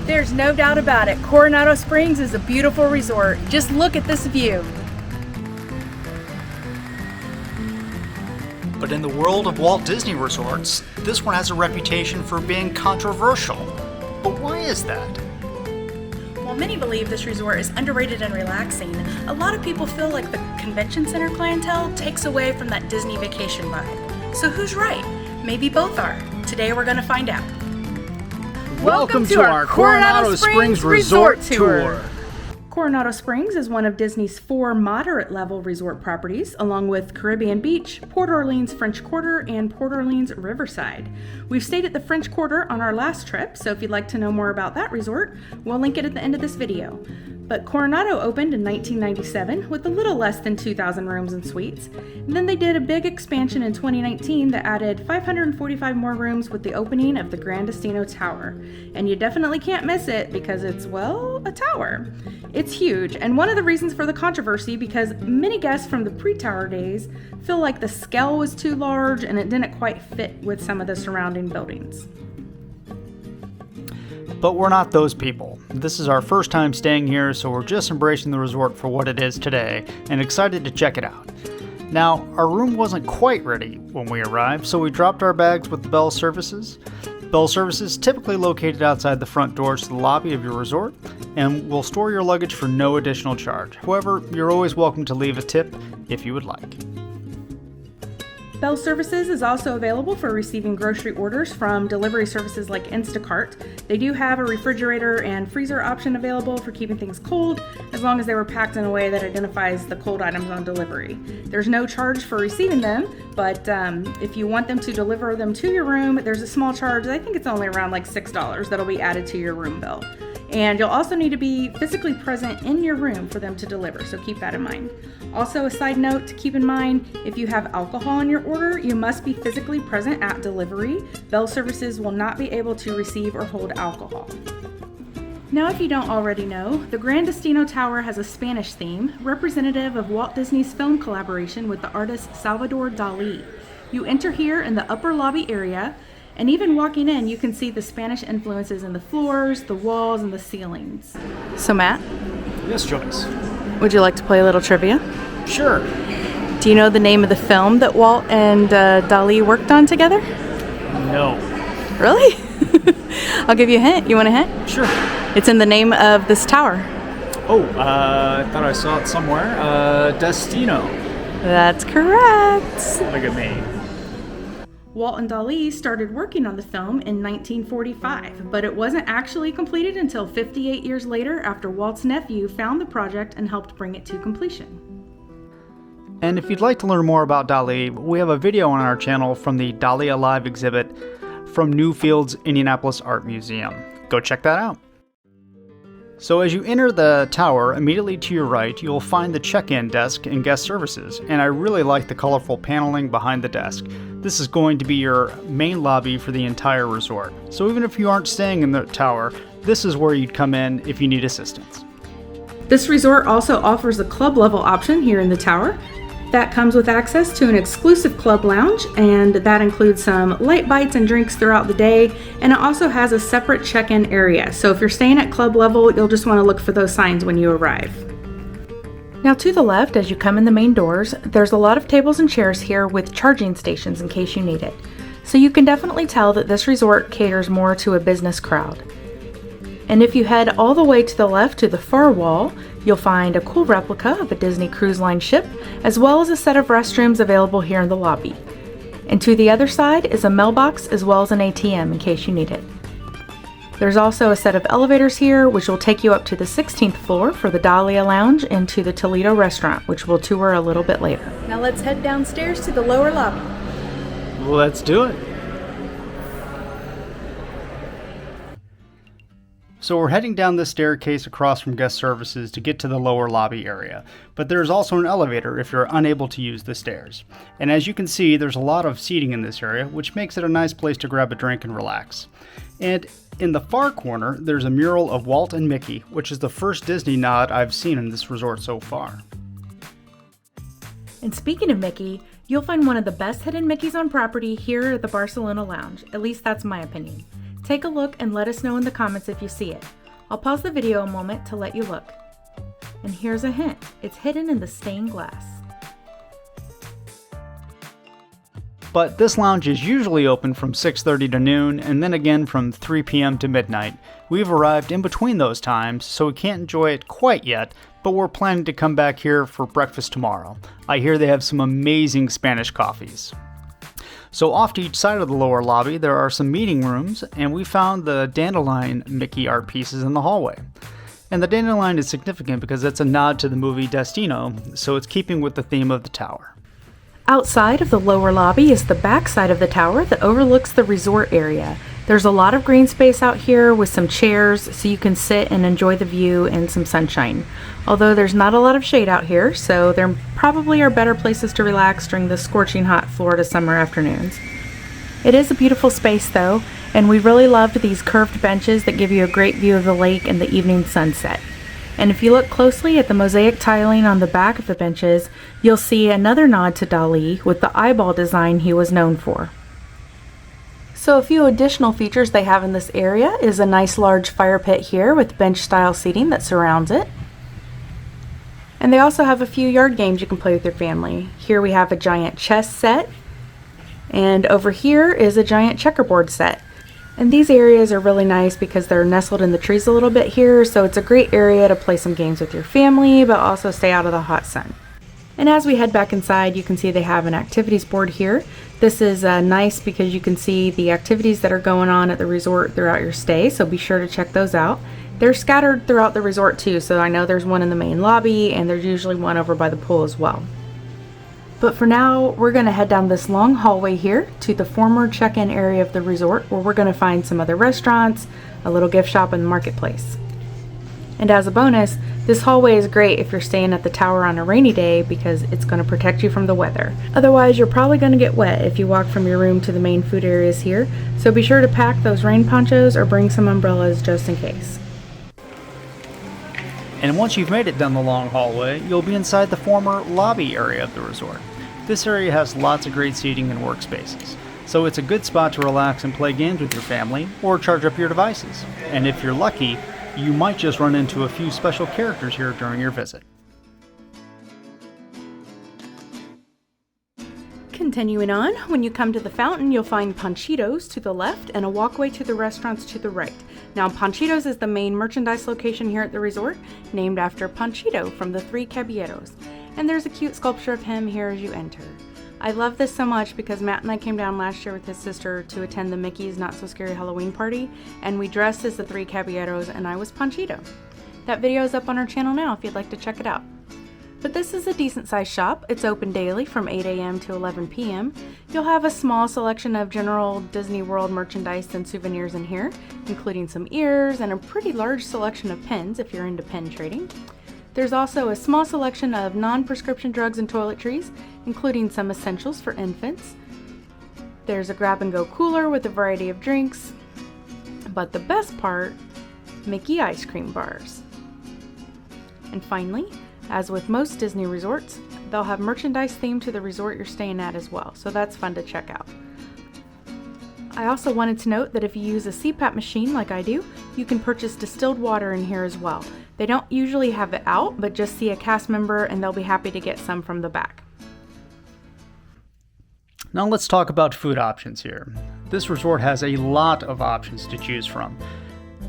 There's no doubt about it. Coronado Springs is a beautiful resort. Just look at this view. But in the world of Walt Disney resorts, this one has a reputation for being controversial. But why is that? While many believe this resort is underrated and relaxing, a lot of people feel like the convention center clientele takes away from that Disney vacation vibe. So who's right? Maybe both are. Today we're going to find out. Welcome to our Coronado Springs Resort Tour. Coronado Springs is one of Disney's 4 moderate-level resort properties, along with Caribbean Beach, Port Orleans French Quarter, and Port Orleans Riverside. We've stayed at the French Quarter on our last trip, so if you'd like to know more about that resort, we'll link it at the end of this video. But Coronado opened in 1997 with a little less than 2,000 rooms and suites. And then they did a big expansion in 2019 that added 545 more rooms with the opening of the Grand Destino Tower. And you definitely can't miss it because it's, well, a tower. It's huge, and one of the reasons for the controversy because many guests from the pre-tower days feel like the scale was too large and it didn't quite fit with some of the surrounding buildings. But we're not those people. This is our first time staying here, so we're just embracing the resort for what it is today and excited to check it out. Now, our room wasn't quite ready when we arrived, so we dropped our bags with the Bell Services. Bell Services typically located outside the front doors to the lobby of your resort and will store your luggage for no additional charge. However, you're always welcome to leave a tip if you would like. Bell Services is also available for receiving grocery orders from delivery services like Instacart. They do have a refrigerator and freezer option available for keeping things cold, as long as they were packed in a way that identifies the cold items on delivery. There's no charge for receiving them, but if you want them to deliver them to your room, there's a small charge. I think it's only around like $6 that'll be added to your room bill. And you'll also need to be physically present in your room for them to deliver, so keep that in mind. Also, a side note to keep in mind, if you have alcohol in your order, you must be physically present at delivery. Bell Services will not be able to receive or hold alcohol. Now, if you don't already know, the Grand Destino Tower has a Spanish theme, representative of Walt Disney's film collaboration with the artist Salvador Dali. You enter here in the upper lobby area, and even walking in, you can see the Spanish influences in the floors, the walls, and the ceilings. So Matt? Yes, Joyce. Would you like to play a little trivia? Sure. Do you know the name of the film that Walt and Dali worked on together? No. Really? I'll give you a hint. You want a hint? Sure. It's in the name of this tower. Oh, I thought I saw it somewhere. Destino. That's correct. Look at me. Walt and Dali started working on the film in 1945, but it wasn't actually completed until 58 years later after Walt's nephew found the project and helped bring it to completion. And if you'd like to learn more about Dali, we have a video on our channel from the Dahlia Live exhibit from Newfield's Indianapolis Art Museum. Go check that out. So as you enter the tower, immediately to your right, you'll find the check-in desk and guest services, and I really like the colorful paneling behind the desk. This is going to be your main lobby for the entire resort. So even if you aren't staying in the tower, this is where you'd come in if you need assistance. This resort also offers a club level option here in the tower. That comes with access to an exclusive club lounge, and that includes some light bites and drinks throughout the day, and it also has a separate check-in area. So if you're staying at club level, you'll just want to look for those signs when you arrive. Now to the left, as you come in the main doors, there's a lot of tables and chairs here with charging stations in case you need it. So you can definitely tell that this resort caters more to a business crowd. And if you head all the way to the left to the far wall, you'll find a cool replica of a Disney Cruise Line ship, as well as a set of restrooms available here in the lobby. And to the other side is a mailbox as well as an ATM in case you need it. There's also a set of elevators here, which will take you up to the 16th floor for the Dahlia Lounge and to the Toledo restaurant, which we'll tour a little bit later. Now let's head downstairs to the lower lobby. Let's do it. So we're heading down this staircase across from guest services to get to the lower lobby area, but there's also an elevator if you're unable to use the stairs. And as you can see, there's a lot of seating in this area, which makes it a nice place to grab a drink and relax. And in the far corner, there's a mural of Walt and Mickey, which is the first Disney nod I've seen in this resort so far. And speaking of Mickey, you'll find one of the best hidden Mickeys on property here at the Barcelona Lounge. At least that's my opinion. Take a look and let us know in the comments if you see it. I'll pause the video a moment to let you look. And here's a hint, it's hidden in the stained glass. But this lounge is usually open from 6:30 to noon and then again from 3 p.m. to midnight. We've arrived in between those times, so we can't enjoy it quite yet, but we're planning to come back here for breakfast tomorrow. I hear they have some amazing Spanish coffees. So off to each side of the lower lobby there are some meeting rooms, and we found the dandelion Mickey art pieces in the hallway. And the dandelion is significant because it's a nod to the movie Destino, so it's keeping with the theme of the tower. Outside of the lower lobby is the back side of the tower that overlooks the resort area. There's a lot of green space out here with some chairs so you can sit and enjoy the view and some sunshine. Although there's not a lot of shade out here, so there probably are better places to relax during the scorching hot Florida summer afternoons. It is a beautiful space though, and we really loved these curved benches that give you a great view of the lake and the evening sunset. And if you look closely at the mosaic tiling on the back of the benches, you'll see another nod to Dahlia with the eyeball design he was known for. So a few additional features they have in this area is a nice large fire pit here with bench style seating that surrounds it. And they also have a few yard games you can play with your family. Here we have a giant chess set, and over here is a giant checkerboard set. And these areas are really nice because they're nestled in the trees a little bit here, so it's a great area to play some games with your family, but also stay out of the hot sun. And as we head back inside, you can see they have an activities board here. This is nice because you can see the activities that are going on at the resort throughout your stay, so be sure to check those out. They're scattered throughout the resort too, so I know there's one in the main lobby, and there's usually one over by the pool as well. But for now, we're going to head down this long hallway here to the former check-in area of the resort, where we're going to find some other restaurants, a little gift shop, and the marketplace. And as a bonus, this hallway is great if you're staying at the tower on a rainy day because it's going to protect you from the weather. Otherwise, you're probably going to get wet if you walk from your room to the main food areas here, so be sure to pack those rain ponchos or bring some umbrellas just in case. And once you've made it down the long hallway, you'll be inside the former lobby area of the resort. This area has lots of great seating and workspaces, so it's a good spot to relax and play games with your family or charge up your devices. And if you're lucky, you might just run into a few special characters here during your visit. Continuing on, when you come to the fountain, you'll find Panchitos to the left and a walkway to the restaurants to the right. Now, Panchitos is the main merchandise location here at the resort, named after Panchito from the Three Caballeros. And there's a cute sculpture of him here as you enter. I love this so much because Matt and I came down last year with his sister to attend the Mickey's Not So Scary Halloween party, and we dressed as the Three Caballeros and I was Panchito. That video is up on our channel now if you'd like to check it out. But this is a decent sized shop. It's open daily from 8 a.m. to 11 p.m. You'll have a small selection of general Disney World merchandise and souvenirs in here, including some ears and a pretty large selection of pens if you're into pen trading. There's also a small selection of non-prescription drugs and toiletries, including some essentials for infants. There's a grab-and-go cooler with a variety of drinks. But the best part, Mickey ice cream bars. And finally, as with most Disney resorts, they'll have merchandise themed to the resort you're staying at as well, so that's fun to check out. I also wanted to note that if you use a CPAP machine like I do, you can purchase distilled water in here as well. They don't usually have it out, but just see a cast member and they'll be happy to get some from the back. Now let's talk about food options here. This resort has a lot of options to choose from.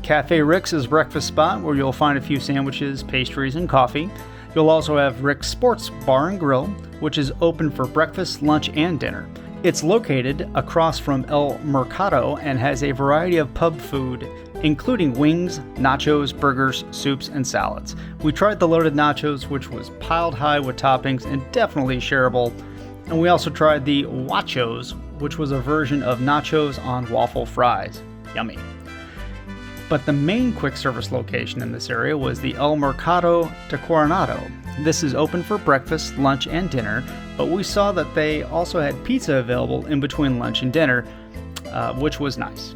Cafe Rick's is a breakfast spot where you'll find a few sandwiches, pastries, and coffee. You'll also have Rick's Sports Bar and Grill, which is open for breakfast, lunch, and dinner. It's located across from El Mercado and has a variety of pub food, including wings, nachos, burgers, soups, and salads. We tried the loaded nachos, which was piled high with toppings and definitely shareable. And we also tried the huachos, which was a version of nachos on waffle fries. Yummy. But the main quick service location in this area was the El Mercado de Coronado. This is open for breakfast, lunch, and dinner, but we saw that they also had pizza available in between lunch and dinner, which was nice.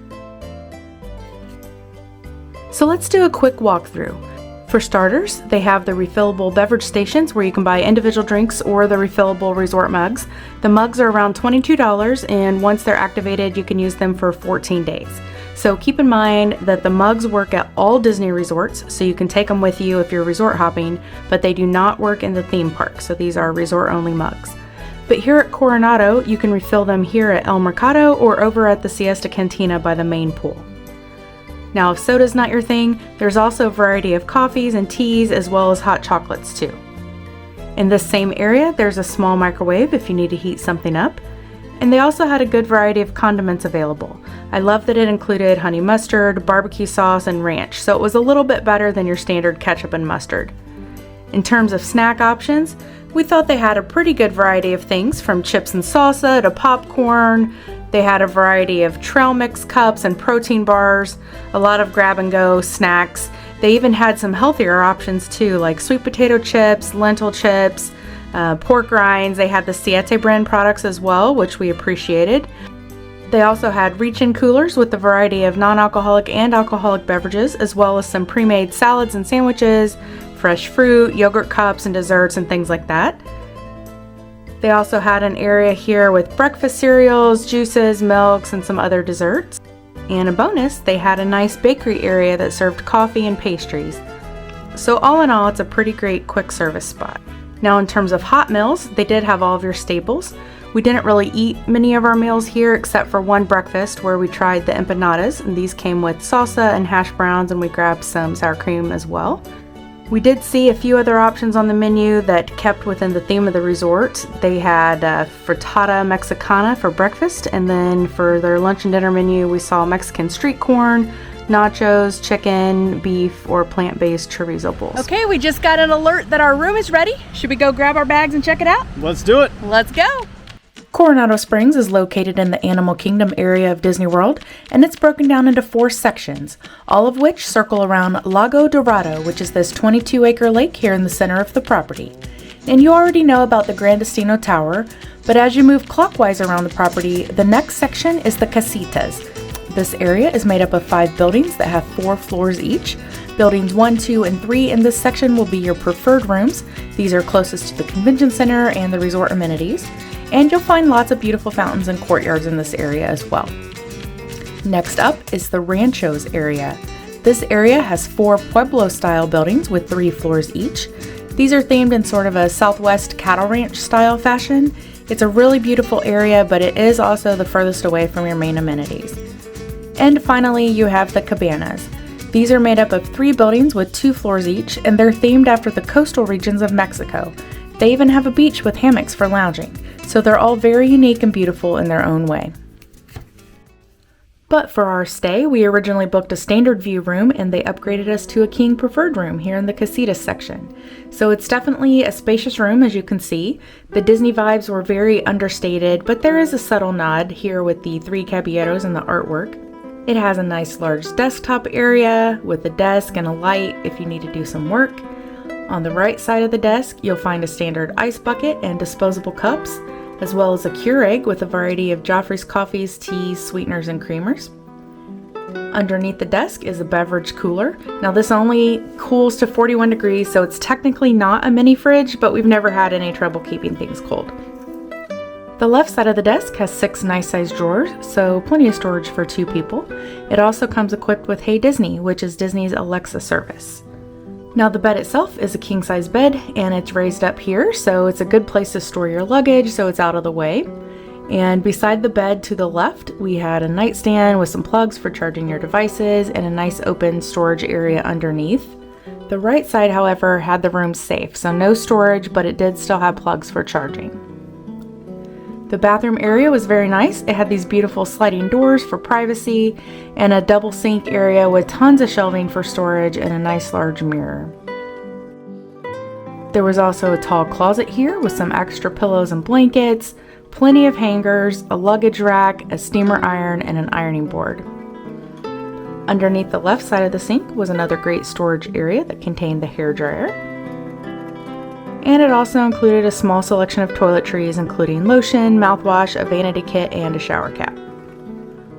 So let's do a quick walkthrough. For starters, they have the refillable beverage stations where you can buy individual drinks or the refillable resort mugs. The mugs are around $22, and once they're activated, you can use them for 14 days. So keep in mind that the mugs work at all Disney resorts, so you can take them with you if you're resort hopping, but they do not work in the theme park, so these are resort only mugs. But here at Coronado, you can refill them here at El Mercado or over at the Siesta Cantina by the main pool. Now, if soda's not your thing, there's also a variety of coffees and teas as well as hot chocolates too. In this same area, there's a small microwave if you need to heat something up. And they also had a good variety of condiments available. I love that it included honey mustard, barbecue sauce, and ranch, so it was a little bit better than your standard ketchup and mustard. In terms of snack options, we thought they had a pretty good variety of things, from chips and salsa to popcorn. They had a variety of trail mix cups and protein bars, a lot of grab and go snacks. They even had some healthier options too, like sweet potato chips, lentil chips, pork rinds. They had the Siete brand products as well, which we appreciated. They also had reach-in coolers with a variety of non-alcoholic and alcoholic beverages, as well as some pre-made salads and sandwiches, fresh fruit, yogurt cups, and desserts and things like that. They also had an area here with breakfast cereals, juices, milks, and some other desserts. And a bonus, they had a nice bakery area that served coffee and pastries. So all in all, it's a pretty great quick service spot. Now in terms of hot meals, they did have all of your staples. We didn't really eat many of our meals here except for one breakfast where we tried the empanadas, and these came with salsa and hash browns, and we grabbed some sour cream as well. We did see a few other options on the menu that kept within the theme of the resort. They had frittata mexicana for breakfast, and then for their lunch and dinner menu we saw Mexican street corn, nachos, chicken, beef, or plant-based chorizo bowls. Okay, we just got an alert that our room is ready. Should we go grab our bags and check it out? Let's do it. Let's go. Coronado Springs is located in the Animal Kingdom area of Disney World, and it's broken down into 4 sections, all of which circle around Lago Dorado, which is this 22-acre lake here in the center of the property. And you already know about the Gran Destino Tower, but as you move clockwise around the property, the next section is the Casitas. This area is made up of 5 buildings that have 4 floors each. Buildings 1, 2, and 3 in this section will be your preferred rooms. These are closest to the convention center and the resort amenities. And you'll find lots of beautiful fountains and courtyards in this area as well. Next up is the Ranchos area. This area has 4 Pueblo-style buildings with 3 floors each. These are themed in sort of a Southwest cattle ranch style fashion. It's a really beautiful area, but it is also the furthest away from your main amenities. And finally, you have the Cabanas. These are made up of 3 buildings with 2 floors each, and they're themed after the coastal regions of Mexico. They even have a beach with hammocks for lounging, so they're all very unique and beautiful in their own way. But for our stay, we originally booked a standard view room, and they upgraded us to a king preferred room here in the Casitas section. So it's definitely a spacious room, as you can see. The Disney vibes were very understated, but there is a subtle nod here with the 3 caballeros and the artwork. It has a nice large desktop area with a desk and a light if you need to do some work. On the right side of the desk, you'll find a standard ice bucket and disposable cups, as well as a Keurig with a variety of Joffrey's coffees, teas, sweeteners, and creamers. Underneath the desk is a beverage cooler. Now this only cools to 41 degrees, so it's technically not a mini fridge, but we've never had any trouble keeping things cold. The left side of the desk has 6 nice-sized drawers, so plenty of storage for 2 people. It also comes equipped with Hey Disney, which is Disney's Alexa service. Now the bed itself is a king-size bed, and it's raised up here, so it's a good place to store your luggage so it's out of the way. And beside the bed to the left, we had a nightstand with some plugs for charging your devices and a nice open storage area underneath. The right side, however, had the room safe, so no storage, but it did still have plugs for charging. The bathroom area was very nice. It had these beautiful sliding doors for privacy and a double sink area with tons of shelving for storage and a nice large mirror. There was also a tall closet here with some extra pillows and blankets, plenty of hangers, a luggage rack, a steamer iron, and an ironing board. Underneath the left side of the sink was another great storage area that contained the hairdryer. And it also included a small selection of toiletries, including lotion, mouthwash, a vanity kit, and a shower cap.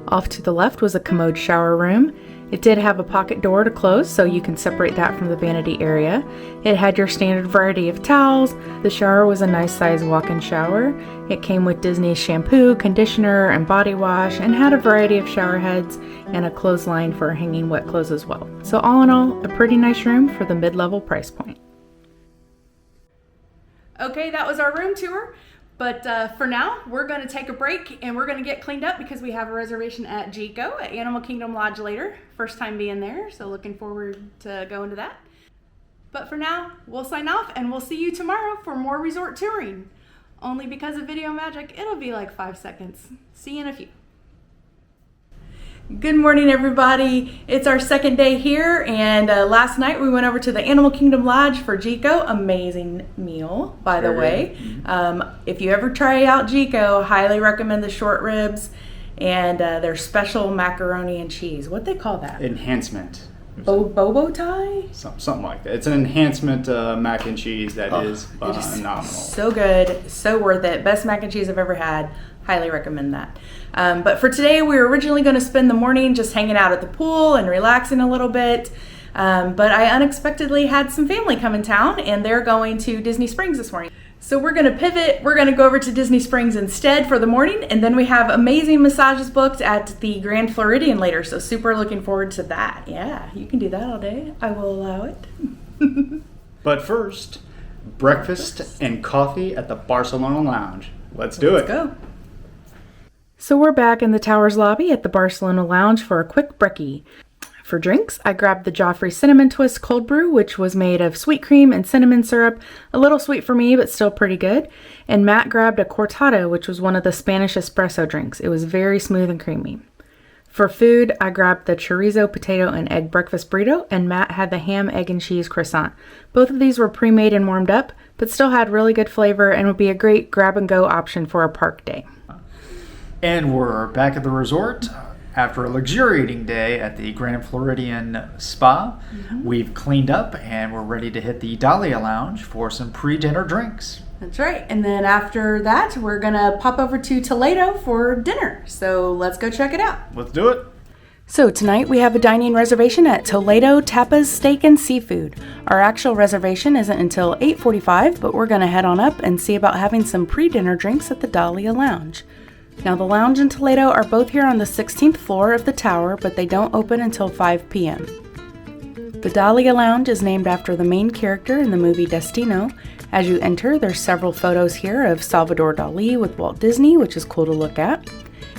Off to the left was a commode shower room. It did have a pocket door to close, so you can separate that from the vanity area. It had your standard variety of towels. The shower was a nice size walk-in shower. It came with Disney's shampoo, conditioner, and body wash, and had a variety of shower heads and a clothesline for hanging wet clothes as well. So all in all, a pretty nice room for the mid-level price point. Okay, that was our room tour. But for now, we're going to take a break and we're going to get cleaned up because we have a reservation at Jico at Animal Kingdom Lodge later. First time being there, so looking forward to going to that. But for now, we'll sign off and we'll see you tomorrow for more resort touring. Only because of video magic, it'll be like 5 seconds. See you in a few. Good morning, everybody. It's our second day here, and last night we went over to the Animal Kingdom Lodge for Jico. Amazing meal, by the way. If you ever try out Jico, highly recommend the short ribs and their special macaroni and cheese. What they call that? Enhancement. Bobo tie? Something like that. It's an enhancement mac and cheese that is phenomenal. So good, so worth it. Best mac and cheese I've ever had. Highly recommend that. But for today, we were originally going to spend the morning just hanging out at the pool and relaxing a little bit. But I unexpectedly had some family come in town, and they're going to Disney Springs this morning. So we're going to pivot. We're going to go over to Disney Springs instead for the morning, and then we have amazing massages booked at the Grand Floridian later. So super looking forward to that. Yeah, you can do that all day. I will allow it. But first, breakfast and coffee at the Barcelona Lounge. Let's do it. Let's go. So we're back in the Towers lobby at the Barcelona Lounge for a quick brekkie. For drinks, I grabbed the Joffrey Cinnamon Twist Cold Brew, which was made of sweet cream and cinnamon syrup. A little sweet for me, but still pretty good. And Matt grabbed a Cortado, which was one of the Spanish espresso drinks. It was very smooth and creamy. For food, I grabbed the chorizo, potato, and egg breakfast burrito, and Matt had the ham, egg, and cheese croissant. Both of these were pre-made and warmed up, but still had really good flavor and would be a great grab-and-go option for a park day. And we're back at the resort after a luxuriating day at the Grand Floridian Spa. We've cleaned up and we're ready to hit the Dahlia Lounge for some pre-dinner drinks. That's right. And then after that, we're going to pop over to Toledo for dinner. So let's go check it out. Let's do it. So tonight we have a dining reservation at Toledo Tapas Steak and Seafood. Our actual reservation isn't until 8:45, but we're going to head on up and see about having some pre-dinner drinks at the Dahlia Lounge. Now, the lounge and Toledo are both here on the 16th floor of the tower, but they don't open until 5 p.m. The Dahlia Lounge is named after the main character in the movie Destino. As you enter, there's several photos here of Salvador Dali with Walt Disney, which is cool to look at.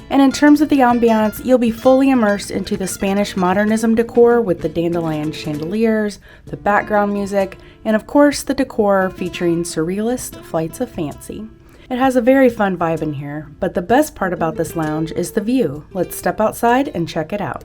And in terms of the ambiance, you'll be fully immersed into the Spanish modernism decor with the dandelion chandeliers, the background music, and of course the decor featuring surrealist flights of fancy. It has a very fun vibe in here, but the best part about this lounge is the view. Let's step outside and check it out.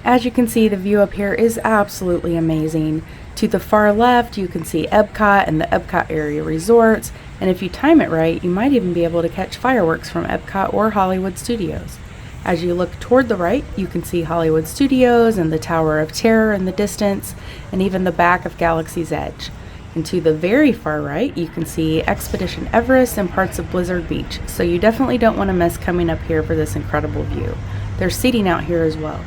As you can see, the view up here is absolutely amazing. To the far left, you can see Epcot and the Epcot area resorts, and if you time it right, you might even be able to catch fireworks from Epcot or Hollywood Studios. As you look toward the right, you can see Hollywood Studios and the Tower of Terror in the distance, and even the back of Galaxy's Edge. And to the very far right, you can see Expedition Everest and parts of Blizzard Beach, so you definitely don't want to miss coming up here for this incredible view. There's seating out here as well.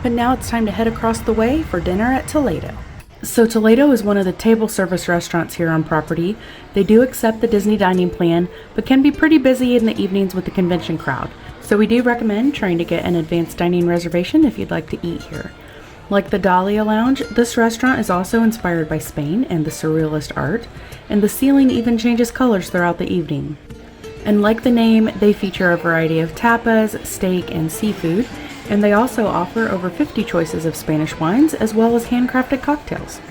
But now it's time to head across the way for dinner at Toledo. So Toledo is one of the table service restaurants here on property. They do accept the Disney dining plan, but can be pretty busy in the evenings with the convention crowd. So we do recommend trying to get an advanced dining reservation if you'd like to eat here. Like the Dahlia Lounge, this restaurant is also inspired by Spain and the surrealist art, and the ceiling even changes colors throughout the evening. And like the name, they feature a variety of tapas, steak, and seafood, and they also offer over 50 choices of Spanish wines as well as handcrafted cocktails.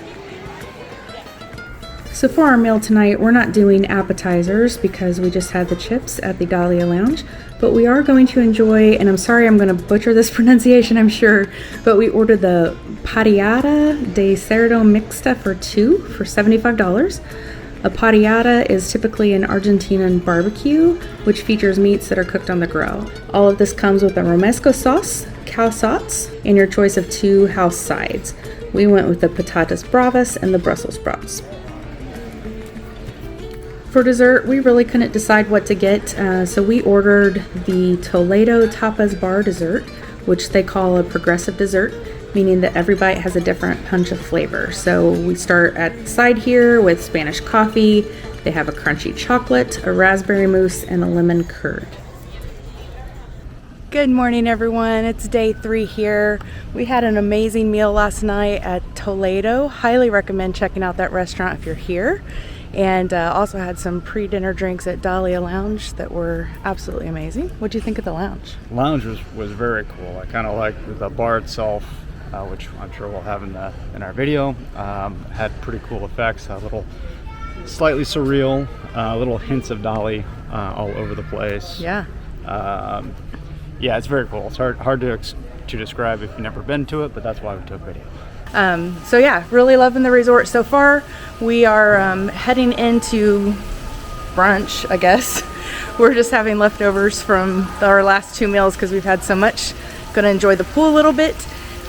So for our meal tonight, we're not doing appetizers because we just had the chips at the Dahlia Lounge, but we are going to enjoy, and I'm sorry I'm going to butcher this pronunciation, I'm sure, but we ordered the Parrillada de Cerdo Mixta for two for $75. A parrillada is typically an Argentinian barbecue, which features meats that are cooked on the grill. All of this comes with a romesco sauce, calçots, and your choice of two house sides. We went with the patatas bravas and the Brussels sprouts. For dessert, we really couldn't decide what to get, so we ordered the Toledo Tapas Bar dessert, which they call a progressive dessert, meaning that every bite has a different punch of flavor. So we start at the side here with Spanish coffee. They have a crunchy chocolate, a raspberry mousse, and a lemon curd. Good morning, everyone. It's day 3 here. We had an amazing meal last night at Toledo. Highly recommend checking out that restaurant if you're here. And also had some pre-dinner drinks at Dahlia Lounge that were absolutely amazing. What'd you think of the lounge? Lounge was very cool. I kind of liked the bar itself, which I'm sure we'll have in our video. Had pretty cool effects, a little slightly surreal, little hints of Dali all over the place. Yeah. Yeah, it's very cool. It's hard to describe if you've never been to it, but that's why we took video. So yeah, really loving the resort so far. We are heading into brunch, I guess. We're just having leftovers from our last 2 meals because we've had so much. Gonna enjoy the pool a little bit,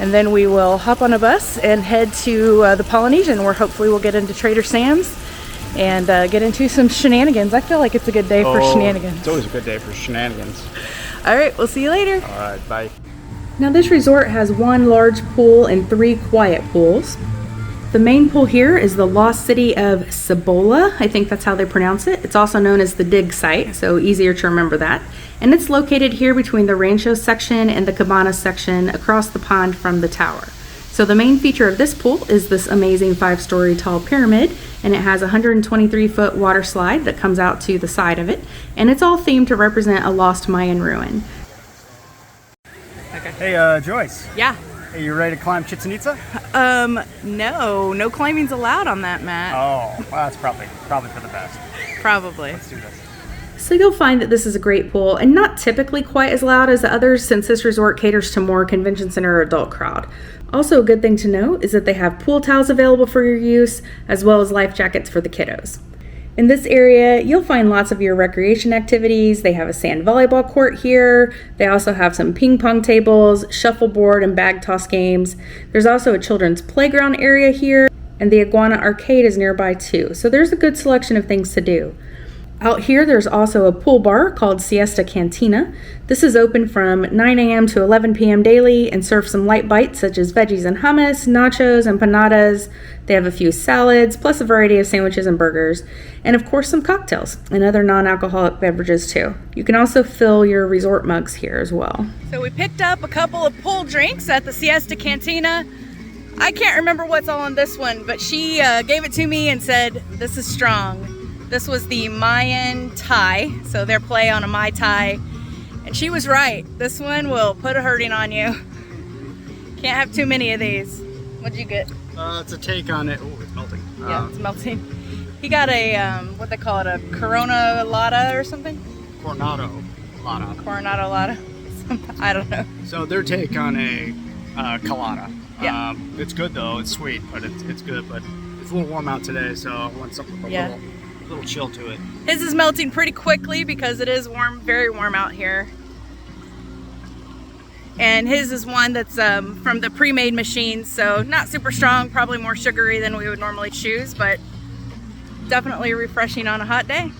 and then we will hop on a bus and head to the Polynesian, where hopefully we'll get into Trader Sam's and get into some shenanigans. I feel like it's a good day for shenanigans. It's always a good day for shenanigans. All right, we'll see you later. All right, bye. Now this resort has 1 large pool and 3 quiet pools. The main pool here is the lost city of Cibola. I think that's how they pronounce it. It's also known as the dig site, so easier to remember that. And it's located here between the Rancho section and the Cabana section across the pond from the tower. So the main feature of this pool is this amazing 5-story tall pyramid, and it has a 123-foot water slide that comes out to the side of it, and it's all themed to represent a lost Mayan ruin. Hey, Joyce. Yeah. Hey, you ready to climb Chichen Itza? No climbing's allowed on that, Matt. Oh, well, that's probably for the best. Probably. Let's do this. So you'll find that this is a great pool and not typically quite as loud as the others, since this resort caters to more convention center adult crowd. Also, a good thing to note is that they have pool towels available for your use, as well as life jackets for the kiddos. In this area, you'll find lots of your recreation activities. They have a sand volleyball court here. They also have some ping pong tables, shuffleboard, and bag toss games. There's also a children's playground area here, and the Iguana Arcade is nearby too. So there's a good selection of things to do. Out here, there's also a pool bar called Siesta Cantina. This is open from 9 a.m. to 11 p.m. daily and serves some light bites such as veggies and hummus, nachos, empanadas. They have a few salads, plus a variety of sandwiches and burgers, and of course some cocktails and other non-alcoholic beverages too. You can also fill your resort mugs here as well. So we picked up a couple of pool drinks at the Siesta Cantina. I can't remember what's all on this one, but she gave it to me and said, "This is strong." This was the Mayan Thai, so their play on a Mai Tai. And she was right. This one will put a hurting on you. Can't have too many of these. What'd you get? It's a take on it. Oh, it's melting. Yeah, it's melting. He got a, what they call it, a Coronado or something? Coronado Lada. Coronado Lada. I don't know. So their take on a colada. Yeah. It's good though. It's sweet, but it's good. But it's a little warm out today, so I want something with a little chill to it. His is melting pretty quickly because it is warm, very warm out here. And his is one that's from the pre-made machines, so not super strong, probably more sugary than we would normally choose, but definitely refreshing on a hot day.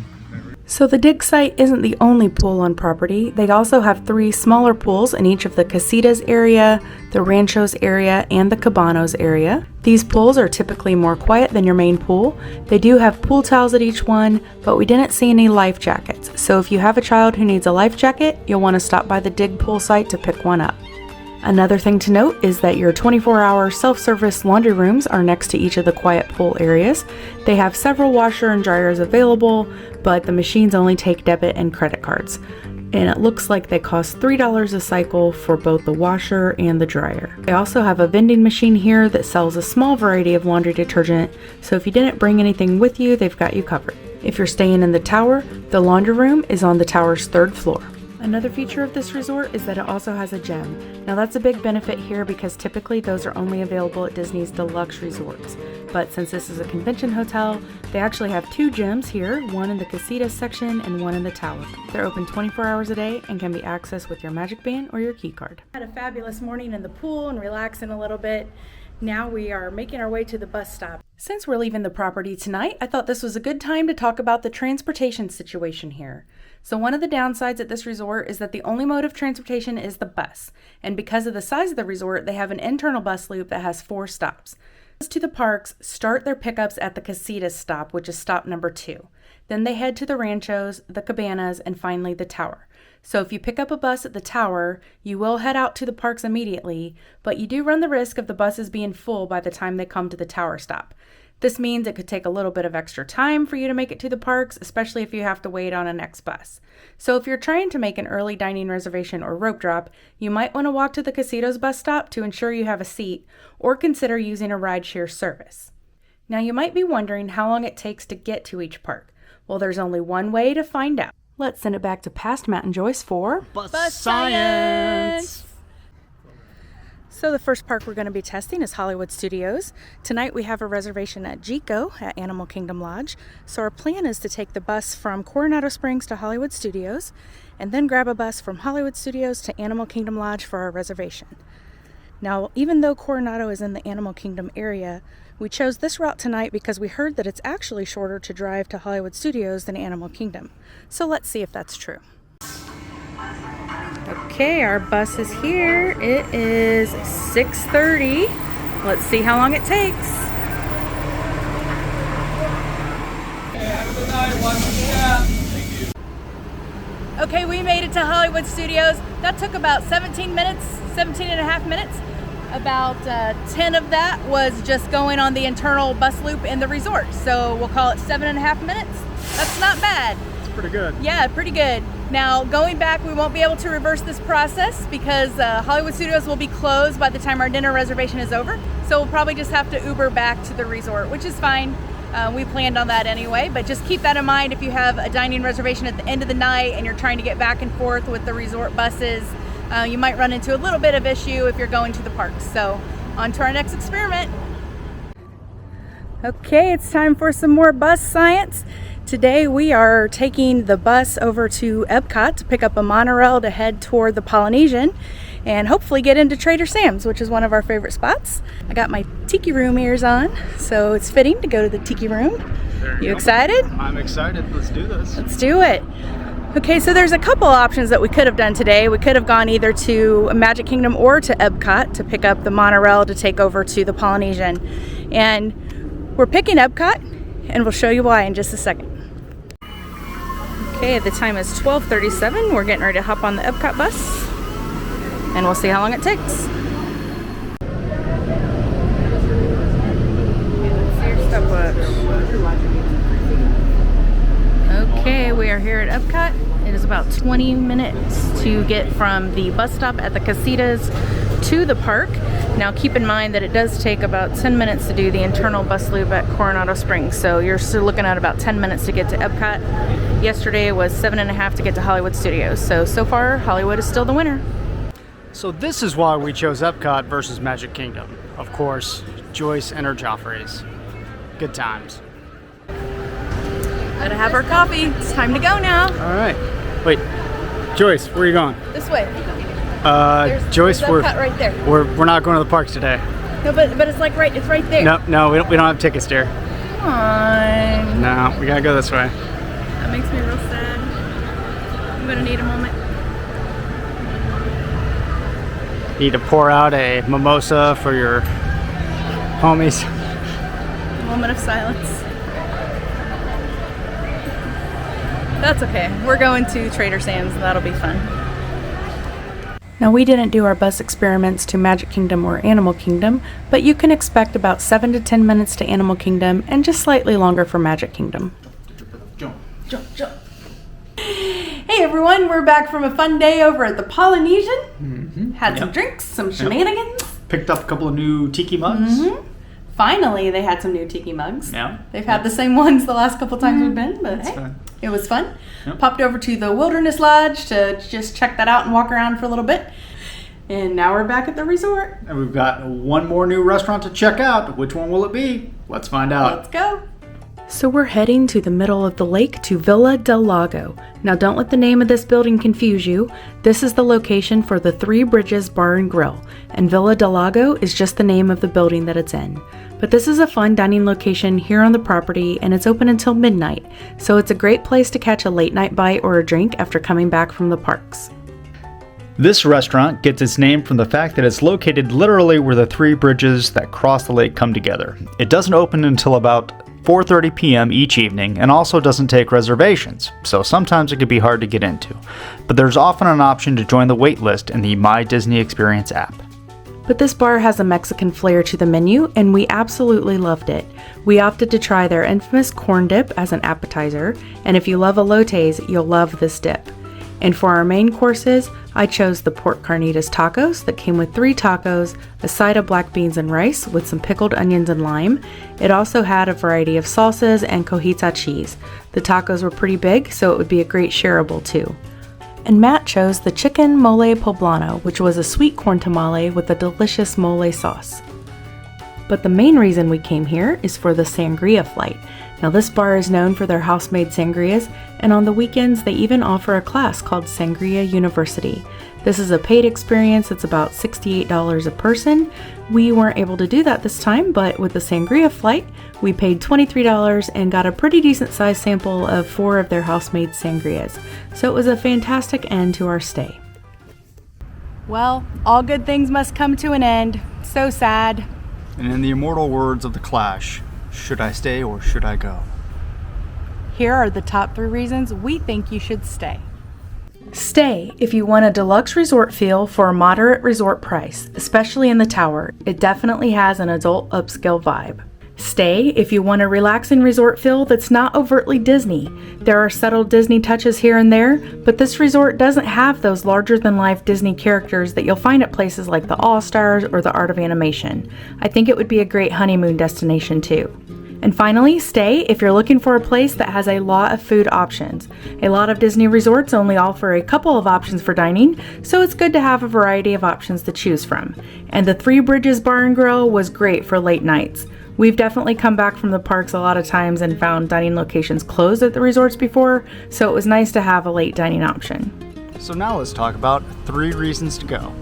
So the dig site isn't the only pool on property. They also have 3 smaller pools in each of the Casitas area, the Ranchos area, and the Cabanos area. These pools are typically more quiet than your main pool. They do have pool towels at each one, but we didn't see any life jackets. So if you have a child who needs a life jacket, you'll want to stop by the dig pool site to pick one up. Another thing to note is that your 24-hour self-service laundry rooms are next to each of the quiet pool areas. They have several washer and dryers available, but the machines only take debit and credit cards. And it looks like they cost $3 a cycle for both the washer and the dryer. They also have a vending machine here that sells a small variety of laundry detergent, so if you didn't bring anything with you, they've got you covered. If you're staying in the tower, the laundry room is on the tower's 3rd floor. Another feature of this resort is that it also has a gym. Now that's a big benefit here because typically those are only available at Disney's deluxe resorts. But since this is a convention hotel, they actually have 2 gyms here, one in the Casitas section and one in the tower. They're open 24 hours a day and can be accessed with your Magic Band or your key card. Had a fabulous morning in the pool and relaxing a little bit. Now we are making our way to the bus stop. Since we're leaving the property tonight, I thought this was a good time to talk about the transportation situation here. So one of the downsides at this resort is that the only mode of transportation is the bus. And because of the size of the resort, they have an internal bus loop that has 4 stops. To the parks, start their pickups at the Casitas stop, which is stop number 2. Then they head to the ranchos, the cabanas, and finally the tower. So if you pick up a bus at the tower, you will head out to the parks immediately, but you do run the risk of the buses being full by the time they come to the tower stop. This means it could take a little bit of extra time for you to make it to the parks, especially if you have to wait on a next bus. So if you're trying to make an early dining reservation or rope drop, you might want to walk to the Casitas bus stop to ensure you have a seat, or consider using a rideshare service. Now you might be wondering how long it takes to get to each park. Well, there's only one way to find out. Let's send it back to past Matt and Joyce for Bus Science! So the first park we're going to be testing is Hollywood Studios. Tonight we have a reservation at Jico at Animal Kingdom Lodge. So our plan is to take the bus from Coronado Springs to Hollywood Studios and then grab a bus from Hollywood Studios to Animal Kingdom Lodge for our reservation. Now, even though Coronado is in the Animal Kingdom area, we chose this route tonight because we heard that it's actually shorter to drive to Hollywood Studios than Animal Kingdom. So let's see if that's true. Okay, our bus is here. It is 6:30. Let's see how long it takes. Okay, we made it to Hollywood Studios. That took about 17 and a half minutes. About 10 of that was just going on the internal bus loop in the resort. So we'll call it 7.5 minutes. That's not bad. It's pretty good. Yeah, pretty good. Now, going back, we won't be able to reverse this process because Hollywood Studios will be closed by the time our dinner reservation is over. So we'll probably just have to Uber back to the resort, which is fine. We planned on that anyway, but just keep that in mind if you have a dining reservation at the end of the night and you're trying to get back and forth with the resort buses. You might run into a little bit of issue if you're going to the parks. So on to our next experiment. Okay, it's time for some more bus science. Today we are taking the bus over to Epcot to pick up a monorail to head toward the Polynesian and hopefully get into Trader Sam's, which is one of our favorite spots. I got my Tiki Room ears on, so it's fitting to go to the Tiki Room. You excited? I'm excited. Let's do this. Let's do it. Okay, so there's a couple options that we could have done today. We could have gone either to Magic Kingdom or to Epcot to pick up the monorail to take over to the Polynesian. And we're picking Epcot, and we'll show you why in just a second. Okay, the time is 12:37. We're getting ready to hop on the Epcot bus, and we'll see how long it takes. Let's see your stopwatch. Okay, we are here at Epcot. It is about 20 minutes to get from the bus stop at the Casitas to the park. Now keep in mind that it does take about 10 minutes to do the internal bus loop at Coronado Springs, so you're still looking at about 10 minutes to get to Epcot. Yesterday was 7.5 to get to Hollywood Studios, so far Hollywood is still the winner. So this is why we chose Epcot versus Magic Kingdom. Of course, Joyce and her Joffreys. Good times. Gotta have our coffee. It's time to go now. All right. Wait, Joyce, where are you going? This way. Joyce, there's Epcot right there. we're not going to the parks today. No, but it's like it's right there. No, we don't have tickets, dear. Come on. No, we gotta go this way. That makes me real sad. I'm gonna need a moment. Need to pour out a mimosa for your homies. Moment of silence. That's okay. We're going to Trader Sam's. That'll be fun. Now, we didn't do our bus experiments to Magic Kingdom or Animal Kingdom, but you can expect about 7 to 10 minutes to Animal Kingdom and just slightly longer for Magic Kingdom. Jump. Hey everyone, we're back from a fun day over at the Polynesian. Had some drinks, some shenanigans. Picked up a couple of new tiki mugs. Finally, they had some new tiki mugs. Yeah. They've had the same ones the last couple times we've been, but hey, fun. It was fun. Yep. Popped over to the Wilderness Lodge to just check that out and walk around for a little bit. And now we're back at the resort. And we've got one more new restaurant to check out. Which one will it be? Let's find out. Let's go. So we're heading to the middle of the lake to Villa del Lago. Now don't let the name of this building confuse you. This is the location for the Three Bridges Bar and Grill, and Villa del Lago is just the name of the building that it's in. But this is a fun dining location here on the property, and it's open until midnight, so it's a great place to catch a late night bite or a drink after coming back from the parks. This restaurant gets its name from the fact that it's located literally where the three bridges that cross the lake come together. It doesn't open until about 4:30 p.m. each evening and also doesn't take reservations, so sometimes it can be hard to get into. But there's often an option to join the wait list in the My Disney Experience app. But this bar has a Mexican flair to the menu, and we absolutely loved it. We opted to try their infamous corn dip as an appetizer, and if you love elotes, you'll love this dip. And for our main courses, I chose the pork carnitas tacos that came with 3 tacos, a side of black beans and rice with some pickled onions and lime. It also had a variety of salsas and cojita cheese. The tacos were pretty big, so it would be a great shareable too. And Matt chose the chicken mole poblano, which was a sweet corn tamale with a delicious mole sauce. But the main reason we came here is for the sangria flight. Now this bar is known for their house-made sangrias, and on the weekends they even offer a class called Sangria University. This is a paid experience. It's about $68 a person. We weren't able to do that this time, but with the sangria flight, we paid $23 and got a pretty decent sized sample of 4 of their house-made sangrias. So it was a fantastic end to our stay. Well, all good things must come to an end. So sad. And in the immortal words of The Clash, should I stay or should I go? Here are the top 3 reasons we think you should stay. Stay if you want a deluxe resort feel for a moderate resort price, especially in the tower. It definitely has an adult upscale vibe. Stay if you want a relaxing resort feel that's not overtly Disney. There are subtle Disney touches here and there, but this resort doesn't have those larger-than-life Disney characters that you'll find at places like the All-Stars or the Art of Animation. I think it would be a great honeymoon destination too. And finally, stay if you're looking for a place that has a lot of food options. A lot of Disney resorts only offer a couple of options for dining, so it's good to have a variety of options to choose from. And the Three Bridges Bar and Grill was great for late nights. We've definitely come back from the parks a lot of times and found dining locations closed at the resorts before, so it was nice to have a late dining option. So now let's talk about 3 reasons to go.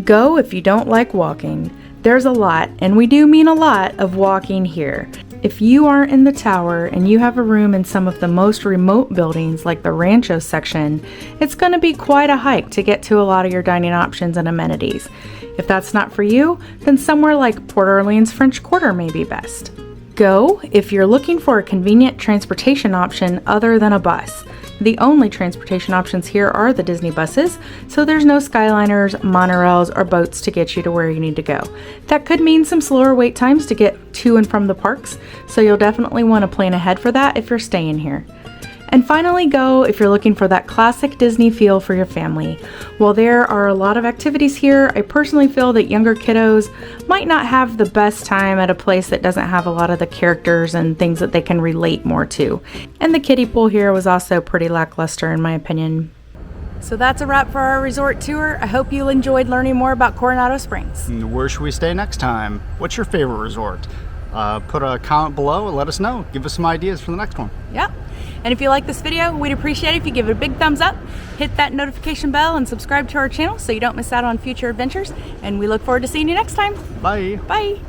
Go if you don't like walking. There's a lot, and we do mean a lot, of walking here. If you aren't in the tower and you have a room in some of the most remote buildings like the Rancho section, it's going to be quite a hike to get to a lot of your dining options and amenities. If that's not for you, then somewhere like Port Orleans French Quarter may be best. Go if you're looking for a convenient transportation option other than a bus. The only transportation options here are the Disney buses, so there's no Skyliners, monorails, or boats to get you to where you need to go. That could mean some slower wait times to get to and from the parks, so you'll definitely want to plan ahead for that if you're staying here. And finally, go if you're looking for that classic Disney feel for your family. While there are a lot of activities here, I personally feel that younger kiddos might not have the best time at a place that doesn't have a lot of the characters and things that they can relate more to. And the kiddie pool here was also pretty lackluster in my opinion. So that's a wrap for our resort tour. I hope you enjoyed learning more about Coronado Springs. And where should we stay next time? What's your favorite resort? Put a comment below and let us know. Give us some ideas for the next one. Yeah. And if you like this video, we'd appreciate it if you give it a big thumbs up, hit that notification bell, and subscribe to our channel so you don't miss out on future adventures. And we look forward to seeing you next time. Bye. Bye.